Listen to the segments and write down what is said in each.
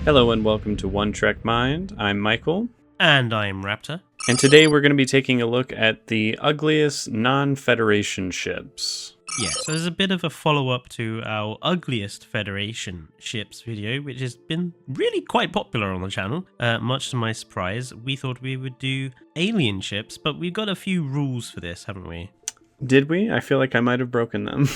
Hello and welcome to One Trek Mind. I'm Michael. And I'm Raptor. And today we're going to be taking a look at the ugliest non-Federation ships. Yeah, so there's a bit of a follow-up to our ugliest Federation ships video, which has been really quite popular on the channel. Much to my surprise, we thought we would do alien ships, but we've got a few rules for this, haven't we? Did we? I feel like I might have broken them.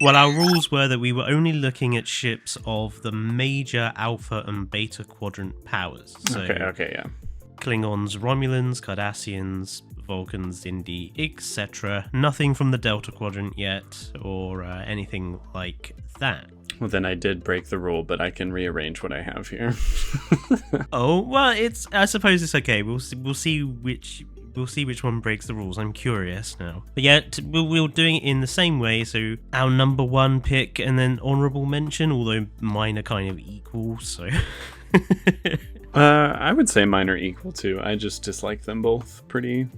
Well, our rules were that we were only looking at ships of the major Alpha and Beta Quadrant powers. So Okay, yeah. Klingons, Romulans, Cardassians, Vulcans, Indi, etc. Nothing from the Delta Quadrant yet, or anything like that. Well, then I did break the rule, but I can rearrange what I have here. Oh, well, I suppose it's okay. We'll see which one breaks the rules. I'm curious now. But yeah, we're doing it in the same way. So our number one pick and then honorable mention, although mine are kind of equal. So I would say mine are equal too. I just dislike them both pretty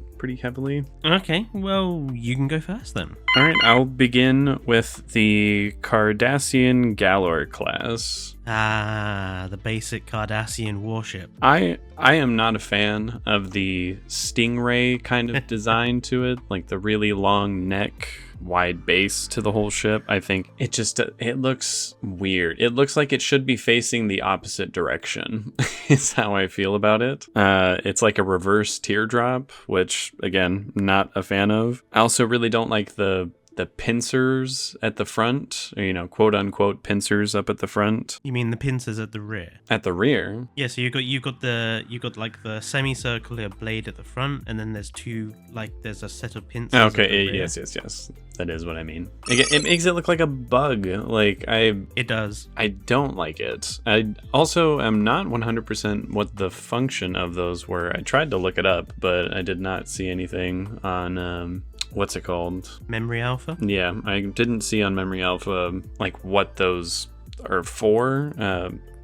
heavily. Okay, well, you can go first then. All right, I'll begin with the Cardassian Galor class. Ah, the basic Cardassian warship. I am not a fan of the stingray kind of design to it, like the really long neck, wide base to the whole ship. I think it looks weird. It looks like it should be facing the opposite direction is how I feel about it. It's like a reverse teardrop, which again, not a fan of. I also really don't like the pincers at the front, or, quote unquote pincers up at the front. You mean the pincers at the rear? At the rear? Yeah, so you got like the semicircular blade at the front, and then there's a set of pincers. Okay, yes. That is what I mean. It makes it look like a bug. It does. I don't like it. I also am not 100% what the function of those were. I tried to look it up, but I did not see anything on what's it called? Memory Alpha? Yeah, I didn't see on Memory Alpha like what those are for,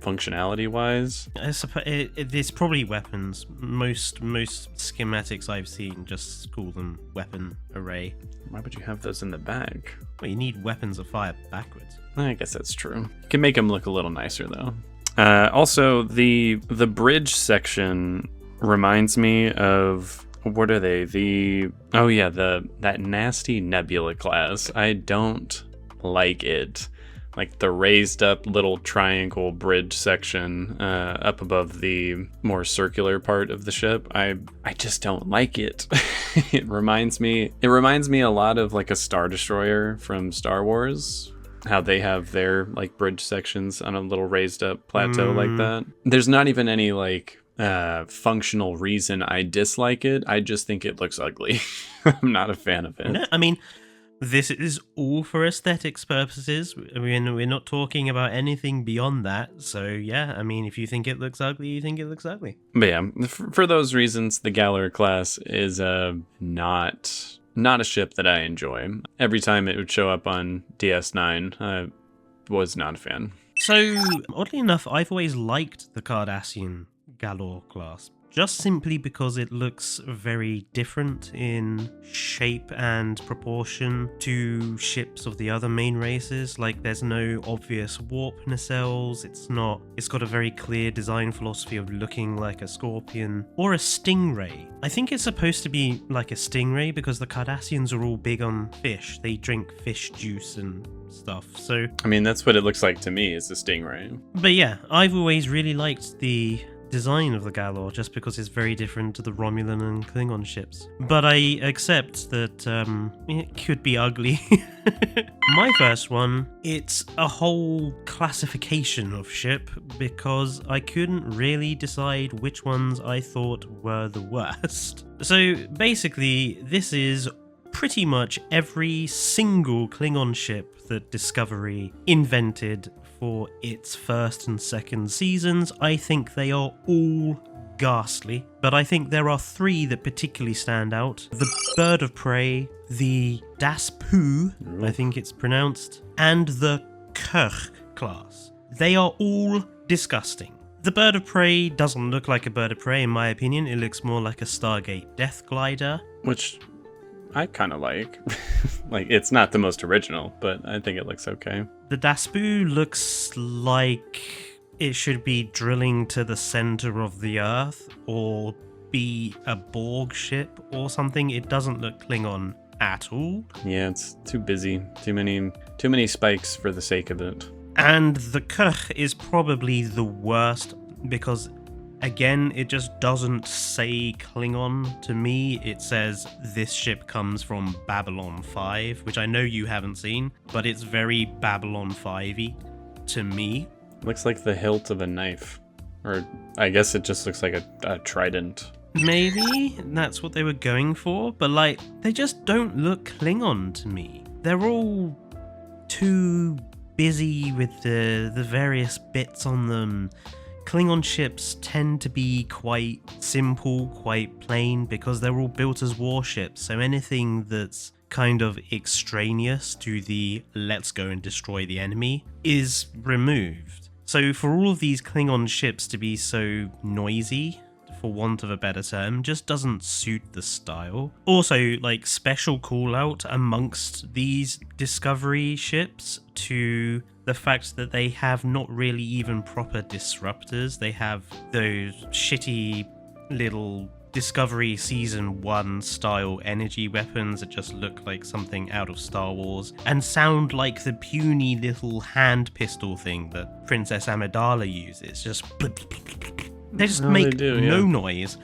functionality-wise. I suppose it's probably weapons. Most schematics I've seen just call them weapon array. Why would you have those in the back? Well, you need weapons that fire backwards. I guess that's true. You can make them look a little nicer though. Also, the bridge section reminds me of, what are they? That nasty Nebula class. I don't like it. Like the raised up little triangle bridge section up above the more circular part of the ship. I just don't like it. It reminds me a lot of like a Star Destroyer from Star Wars. How they have their like bridge sections on a little raised up plateau like that. There's not even any like functional reason I dislike it. I just think it looks ugly. I'm not a fan of it. No, I mean, this is all for aesthetics purposes. I mean, we're not talking about anything beyond that. So yeah, I mean, if you think it looks ugly, you think it looks ugly. But yeah, for those reasons, the Galor class is not a ship that I enjoy. Every time it would show up on DS9, I was not a fan. So oddly enough, I've always liked the Cardassian Galor class, just simply because it looks very different in shape and proportion to ships of the other main races. Like, there's no obvious warp nacelles. It's got a very clear design philosophy of looking like a scorpion or a stingray. I think it's supposed to be like a stingray because the Cardassians are all big on fish. They drink fish juice and stuff. So I mean, that's what it looks like to me, is the stingray. But yeah, I've always really liked the design of the Galor just because it's very different to the Romulan and Klingon ships. But I accept that it could be ugly. My first one, it's a whole classification of ship because I couldn't really decide which ones I thought were the worst. So basically, this is pretty much every single Klingon ship that Discovery invented for its first and second seasons. I think they are all ghastly, but I think there are three that particularly stand out. The Bird of Prey, the Das Poo, I think it's pronounced, and the Kirch class. They are all disgusting. The Bird of Prey doesn't look like a Bird of Prey in my opinion. It looks more like a Stargate Death Glider. Which I kind of like. Like, it's not the most original, but I think it looks okay. The Daspu looks like it should be drilling to the center of the Earth or be a Borg ship or something. It doesn't look Klingon at all. Yeah, it's too busy. Too many spikes for the sake of it. And the Kh is probably the worst because, again, it just doesn't say Klingon to me. It says this ship comes from Babylon 5, which I know you haven't seen, but it's very Babylon 5-y to me. Looks like the hilt of a knife. Or I guess it just looks like a trident. Maybe that's what they were going for, but like, they just don't look Klingon to me. They're all too busy with the various bits on them. Klingon ships tend to be quite simple, quite plain, because they're all built as warships, so anything that's kind of extraneous to the let's go and destroy the enemy is removed. So for all of these Klingon ships to be so noisy, for want of a better term, just doesn't suit the style. Also, like, special call out amongst these Discovery ships to the fact that they have not really even proper disruptors. They have those shitty little Discovery Season 1 style energy weapons that just look like something out of Star Wars and sound like the puny little hand pistol thing that Princess Amidala uses. Just they just make no noise.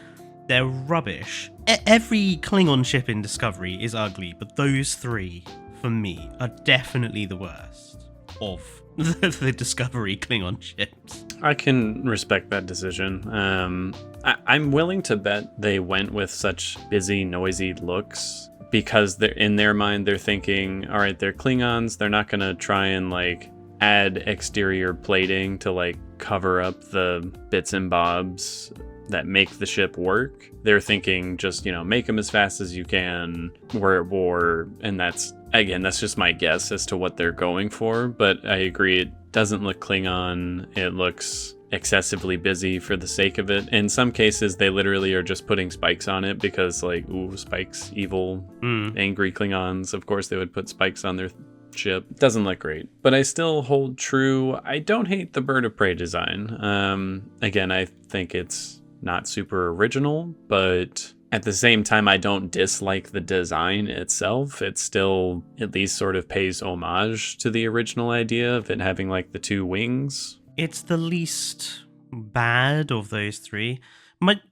They're rubbish. Every Klingon ship in Discovery is ugly, but those three, for me, are definitely the worst of the Discovery Klingon ships. I can respect that decision. I'm willing to bet they went with such busy, noisy looks because they're, in their mind, they're thinking, all right, they're Klingons. They're not going to try and like add exterior plating to like cover up the bits and bobs that make the ship work. They're thinking just, make them as fast as you can. We're at war. And that's just my guess as to what they're going for. But I agree, it doesn't look Klingon. It looks excessively busy for the sake of it. In some cases, they literally are just putting spikes on it because like, ooh, spikes, evil, angry Klingons. Of course, they would put spikes on their ship. Doesn't look great, but I still hold true. I don't hate the bird of prey design. Again, I think it's not super original, but at the same time, I don't dislike the design itself. It still at least sort of pays homage to the original idea of it having like the two wings. It's the least bad of those three.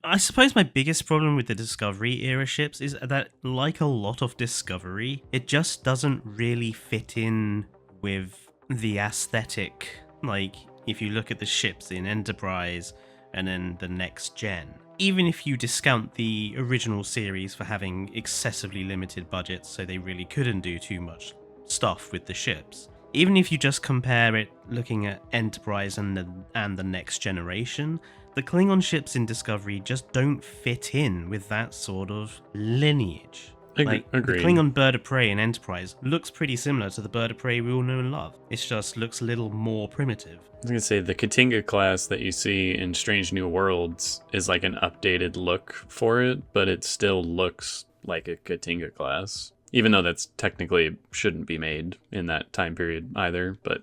I suppose my biggest problem with the Discovery era ships is that, like a lot of Discovery, it just doesn't really fit in with the aesthetic. Like, if you look at the ships in Enterprise and then the next gen, even if you discount the original series for having excessively limited budgets, so they really couldn't do too much stuff with the ships, even if you just compare it looking at Enterprise and the next generation, the Klingon ships in Discovery just don't fit in with that sort of lineage. Agreed. The Klingon bird of prey in Enterprise looks pretty similar to the bird of prey we all know and love. It just looks a little more primitive. I was going to say, the Katinga class that you see in Strange New Worlds is like an updated look for it, but it still looks like a Katinga class. Even though that's technically shouldn't be made in that time period either, but,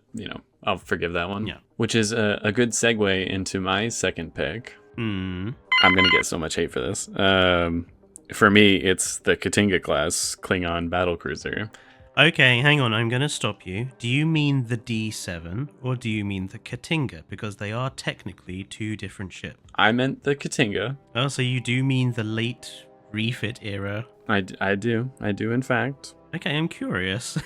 I'll forgive that one. Yeah. Which is a good segue into my second pick. I'm going to get so much hate for this. For me, it's the Katinga class Klingon battlecruiser. Okay, hang on, I'm going to stop you. Do you mean the D7 or do you mean the Katinga? Because they are technically two different ships. I meant the Katinga. Oh, so you do mean the late refit era? I do, in fact. Okay, I'm curious.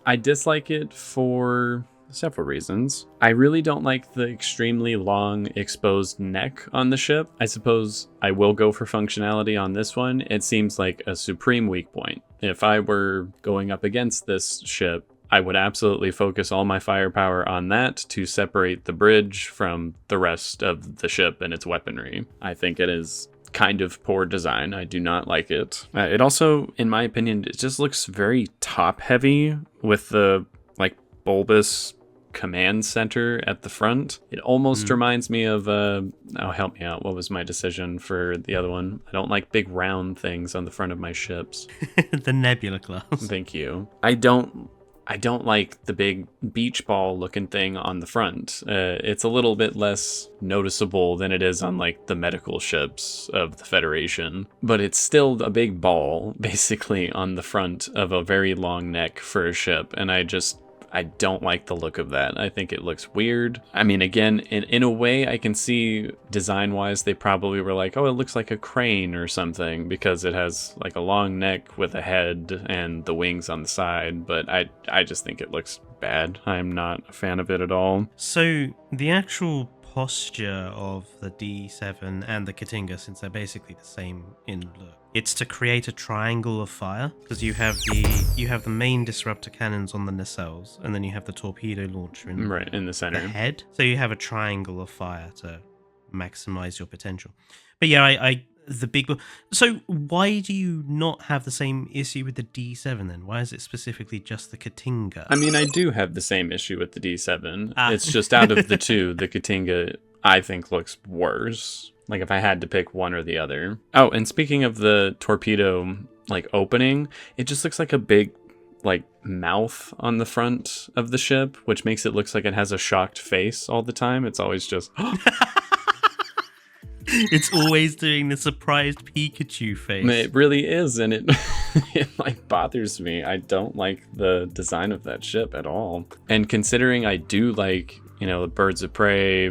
I dislike it for several reasons. I really don't like the extremely long exposed neck on the ship. I suppose I will go for functionality on this one. It seems like a supreme weak point. If I were going up against this ship, I would absolutely focus all my firepower on that to separate the bridge from the rest of the ship and its weaponry. I think it is kind of poor design. I do not like it. It also, in my opinion, it just looks very top heavy with the like bulbous command center at the front. It almost reminds me of help me out. What was my decision for the other one? I don't like big round things on the front of my ships. The Nebula class. Thank you. I don't I don't like the big beach ball looking thing on the front. It's a little bit less noticeable than it is on like the medical ships of the Federation, but it's still a big ball basically on the front of a very long neck for a ship, and I don't like the look of that. I think it looks weird. I mean, again, in a way, I can see design-wise, they probably were like, oh, it looks like a crane or something because it has like a long neck with a head and the wings on the side. But I just think it looks bad. I'm not a fan of it at all. So the actual posture of the D7 and the Katinga, since they're basically the same in look, it's to create a triangle of fire, because you have the main disruptor cannons on the nacelles, and then you have the torpedo launcher in the center, the head. So you have a triangle of fire to maximize your potential. But yeah, the big. So why do you not have the same issue with the D7 then? Why is it specifically just the Katinga? I mean, I do have the same issue with the D7. It's just out of the two, the Katinga I think looks worse. Like if I had to pick one or the other. Oh, and speaking of the torpedo like opening, it just looks like a big like mouth on the front of the ship, which makes it look like it has a shocked face all the time. It's always just It's always doing the surprised Pikachu face. It really is, and it it like bothers me. I don't like the design of that ship at all. And considering I do like, you know, the birds of prey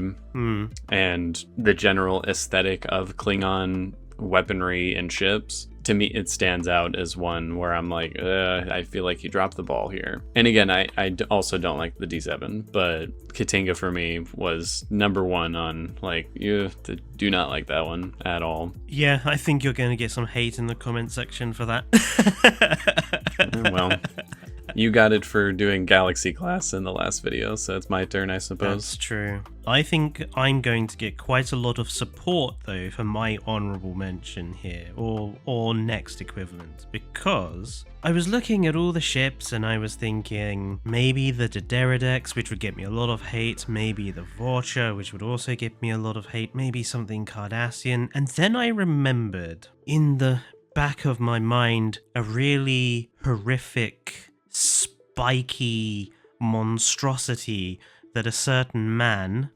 and the general aesthetic of Klingon weaponry and ships, to me it stands out as one where I'm like, I feel like you dropped the ball here. And again, I also don't like the D7, but Katinga for me was number one on like, you do not like that one at all. Yeah, I think you're going to get some hate in the comment section for that. Well, you got it for doing Galaxy class in the last video, so it's my turn, I suppose. That's true. I think I'm going to get quite a lot of support, though, for my honourable mention here, or next equivalent, because I was looking at all the ships and I was thinking maybe the Dederidex, which would get me a lot of hate, maybe the Vorcha, which would also get me a lot of hate, maybe something Cardassian, and then I remembered in the back of my mind a really horrific, spiky monstrosity that a certain man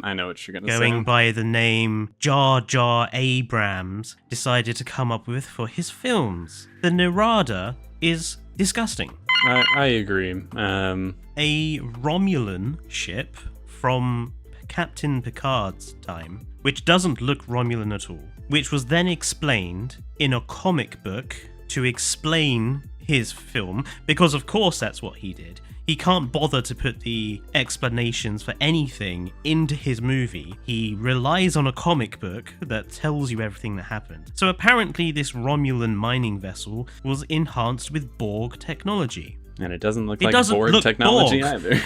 I know what you're gonna say, going by the name Jar Jar Abrams decided to come up with for his films. The Narada is disgusting. I agree. A Romulan ship from Captain Picard's time, which doesn't look Romulan at all, which was then explained in a comic book to explain his film, because of course that's what he did. He can't bother to put the explanations for anything into his movie. He relies on a comic book that tells you everything that happened. So apparently this Romulan mining vessel was enhanced with Borg technology. And it doesn't look like Borg technology either.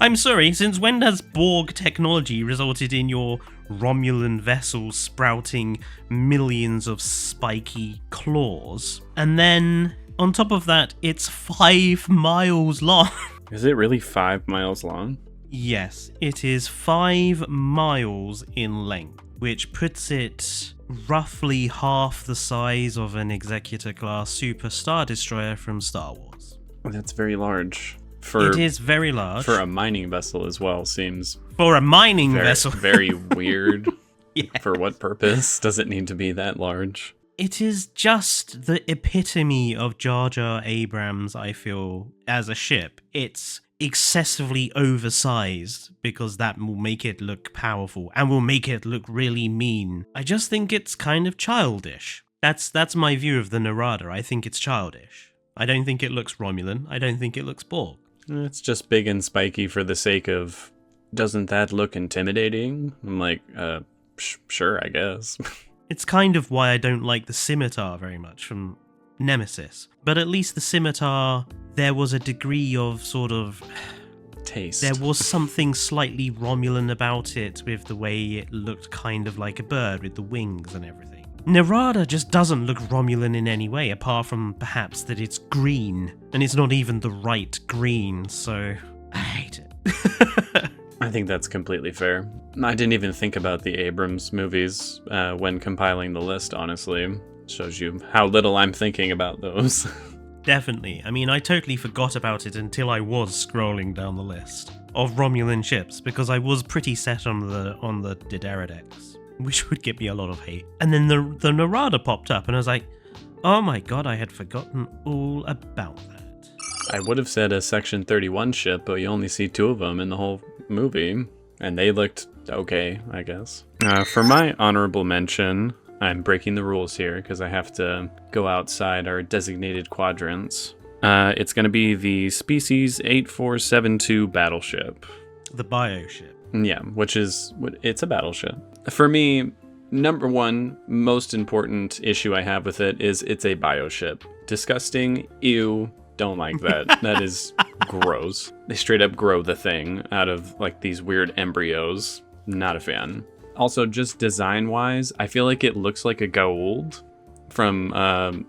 I'm sorry, since when has Borg technology resulted in your Romulan vessel sprouting millions of spiky claws? And then, on top of that, it's 5 miles long. Is it really 5 miles long? Yes, it is 5 miles in length, which puts it roughly half the size of an Executor-class Super Star Destroyer from Star Wars. That's very large. It is very large. For a mining vessel as well, seems... For a mining vessel. Very weird. Yes. For what purpose does it need to be that large? It is just the epitome of Jar Jar Abrams, I feel, as a ship. It's excessively oversized because that will make it look powerful and will make it look really mean. I just think it's kind of childish. That's my view of the Narada. I think it's childish. I don't think it looks Romulan. I don't think it looks Borg. It's just big and spiky for the sake of, doesn't that look intimidating? I'm like, sure, I guess. It's kind of why I don't like the scimitar very much from Nemesis. But at least the scimitar, there was a degree of sort of... taste. There was something slightly Romulan about it with the way it looked kind of like a bird with the wings and everything. Narada just doesn't look Romulan in any way, apart from perhaps that it's green. And it's not even the right green, so I hate it. I think that's completely fair. I didn't even think about the Abrams movies when compiling the list, honestly. Shows you how little I'm thinking about those. definitely. I mean, I totally forgot about it until I was scrolling down the list of Romulan ships because I was pretty set on the Dideridex, which would give me a lot of hate. And then the Narada popped up, and I was like, oh my god, I had forgotten all about that. I would have said a Section 31 ship, but you only see 2 of them in the whole movie, and they looked okay, I guess. For my honorable mention, I'm breaking the rules here because I have to go outside our designated quadrants. It's going to be the Species 8472 battleship. The bioship. Yeah, it's a battleship. For me, number one most important issue I have with it is it's a bioship. Disgusting. Ew. Don't like that. That is gross. They straight up grow the thing out of like these weird embryos. Not a fan. Also, just design-wise, I feel like it looks like a Goa'uld from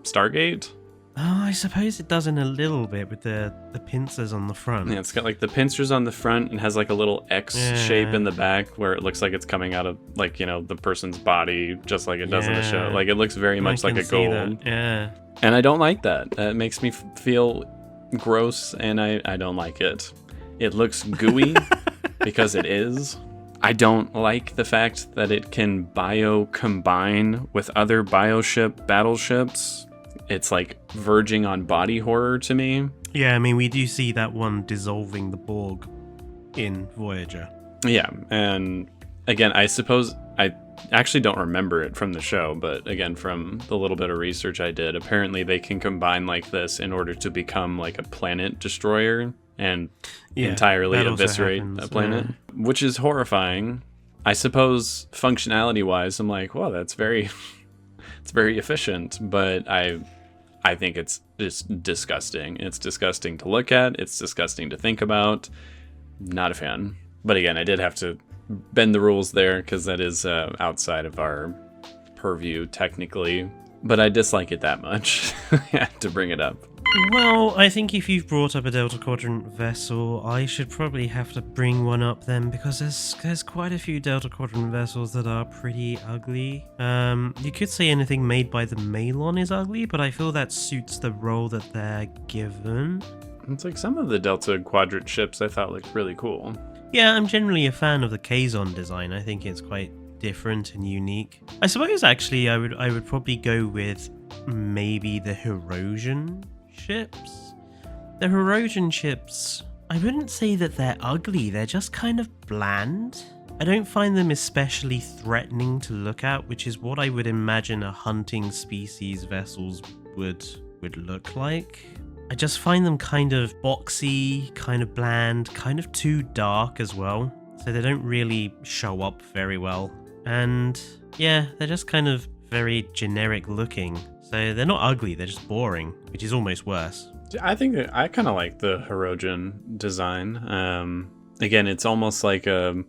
Stargate. Oh, I suppose it does in a little bit with the pincers on the front. Yeah, it's got like the pincers on the front and has like a little X shape in the back where it looks like it's coming out of like, you know, the person's body, just like it does in the show. Like it looks very much like a Goa'uld. Yeah. And I don't like that. That makes me feel gross, and I don't like it. It looks gooey because it is. I don't like the fact that it can bio-combine with other bioship battleships. It's like verging on body horror to me. Yeah, I mean, we do see that one dissolving the Borg in Voyager. Yeah, and again, I suppose I actually don't remember it from the show, but again, from the little bit of research I did, apparently they can combine like this in order to become like a planet destroyer and entirely eviscerate a planet, which is horrifying. I suppose functionality-wise, I'm like, well, that's very... It's very efficient, but I think it's just disgusting. It's disgusting to look at. It's disgusting to think about. Not a fan. But again, I did have to bend the rules there because that is outside of our purview technically. But I dislike it that much. I had to bring it up. Well, I think if you've brought up a Delta Quadrant vessel, I should probably have to bring one up then, because there's quite a few Delta Quadrant vessels that are pretty ugly. You could say anything made by the Malon is ugly, but I feel that suits the role that they're given. It's like some of the Delta Quadrant ships I thought looked really cool. Yeah, I'm generally a fan of the Kazon design. I think it's quite different and unique. I suppose actually I would probably go with maybe the Herosian ships. The Herosian ships, I wouldn't say that they're ugly, they're just kind of bland. I don't find them especially threatening to look at, which is what I would imagine a hunting species vessels would look like. I just find them kind of boxy, kind of bland, kind of too dark as well, so they don't really show up very well. And yeah, they're just kind of very generic looking. So they're not ugly, they're just boring, which is almost worse. I think I kind of like the Herosian design. Again, it's almost like in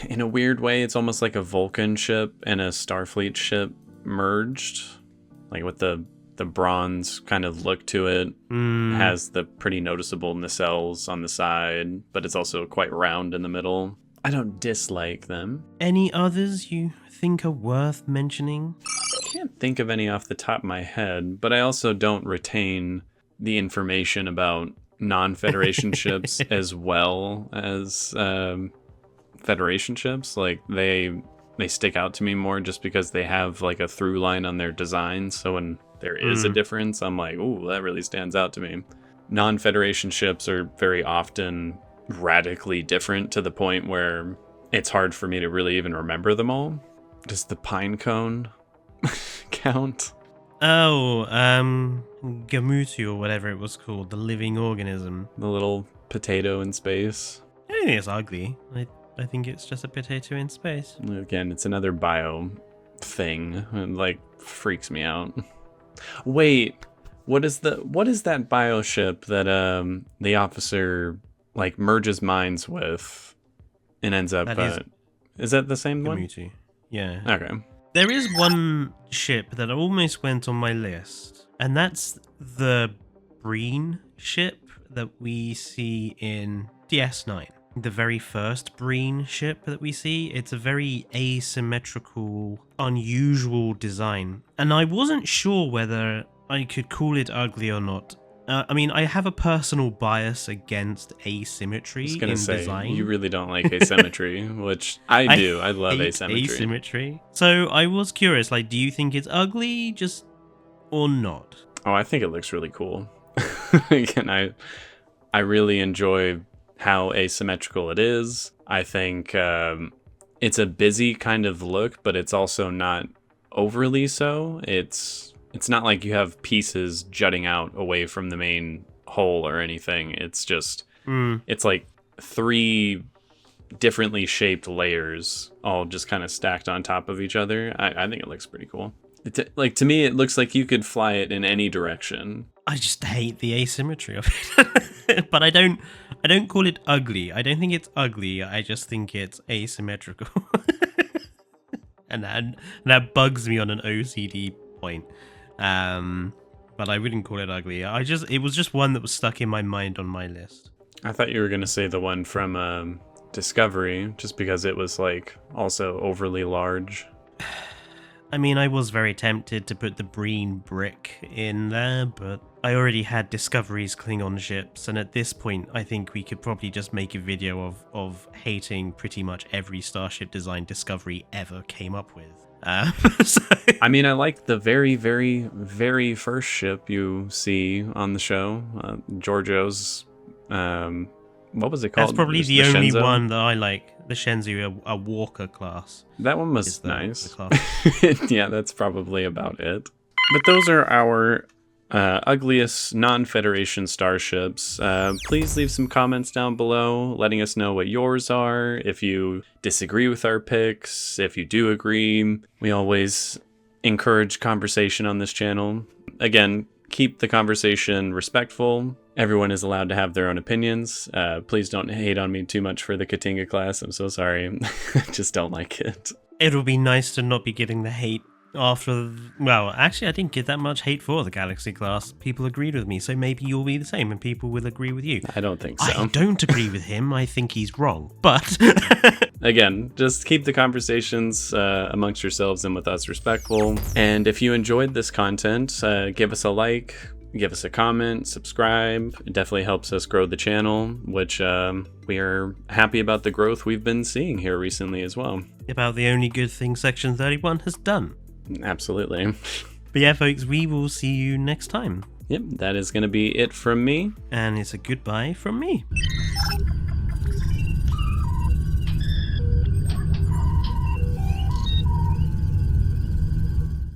a weird way, it's almost like a Vulcan ship and a Starfleet ship merged. Like with the bronze kind of look to it. It has the pretty noticeable nacelles on the side, but it's also quite round in the middle. I don't dislike them. Any others you think are worth mentioning? I can't think of any off the top of my head, but I also don't retain the information about non-Federation ships as well as Federation ships. Like they stick out to me more just because they have like a through line on their design. So when there is a difference, I'm like, ooh, that really stands out to me. Non-Federation ships are very often radically different to the point where it's hard for me to really even remember them all. Does the pine cone count? Oh, Gamutu or whatever it was called, the living organism. The little potato in space. I don't think it's ugly. I think it's just a potato in space. Again, it's another bio thing. It like freaks me out. Wait, what is that bio ship that the officer like merges minds with and ends up is that the same one? Gamutu. Yeah. Okay. There is one ship that almost went on my list, and that's the Breen ship that we see in DS9. The very first Breen ship that we see. It's a very asymmetrical, unusual design, and I wasn't sure whether I could call it ugly or not I mean, I have a personal bias against asymmetry I was gonna in say, design. you really don't like asymmetry, which I do. I love hate asymmetry. So I was curious, like, do you think it's ugly, just or not? Oh, I think it looks really cool. Again, I really enjoy how asymmetrical it is. I think it's a busy kind of look, but it's also not overly so. It's not like you have pieces jutting out away from the main hole or anything. It's just it's like 3 differently shaped layers all just kind of stacked on top of each other. I think it looks pretty cool. Like, to me, it looks like you could fly it in any direction. I just hate the asymmetry of it. But I don't call it ugly. I don't think it's ugly. I just think it's asymmetrical. and that bugs me on an OCD point. But I wouldn't call it ugly. It was just one that was stuck in my mind on my list. I thought you were going to say the one from Discovery, just because it was like also overly large. I mean, I was very tempted to put the Breen brick in there, but I already had Discovery's Klingon ships, and at this point, I think we could probably just make a video of hating pretty much every starship design Discovery ever came up with. So... I mean, I like the very, very, very first ship you see on the show, Giorgio's. What was it called? That's probably Just the only Shenzhou? one that I like. The Shenzhou, a Walker class. That one was is the nice. class. Yeah, that's probably about it. But those are our ugliest non-Federation starships. Please leave some comments down below letting us know what yours are. If you disagree with our picks, if you do agree. We always encourage conversation on this channel. Again, keep the conversation respectful. Everyone is allowed to have their own opinions. Please don't hate on me too much for the Katinga class. I'm so sorry. I just don't like it. It'll be nice to not be getting the hate after... Well, actually, I didn't get that much hate for the Galaxy class. People agreed with me, so maybe you'll be the same and people will agree with you. I don't think so. I don't agree with him. I think he's wrong. But... Again, just keep the conversations amongst yourselves and with us respectful. And if you enjoyed this content, give us a like, give us a comment, subscribe. It definitely helps us grow the channel, which we are happy about the growth we've been seeing here recently as well. About the only good thing Section 31 has done. Absolutely. But yeah, folks, we will see you next time. Yep, that is going to be it from me. And it's a goodbye from me.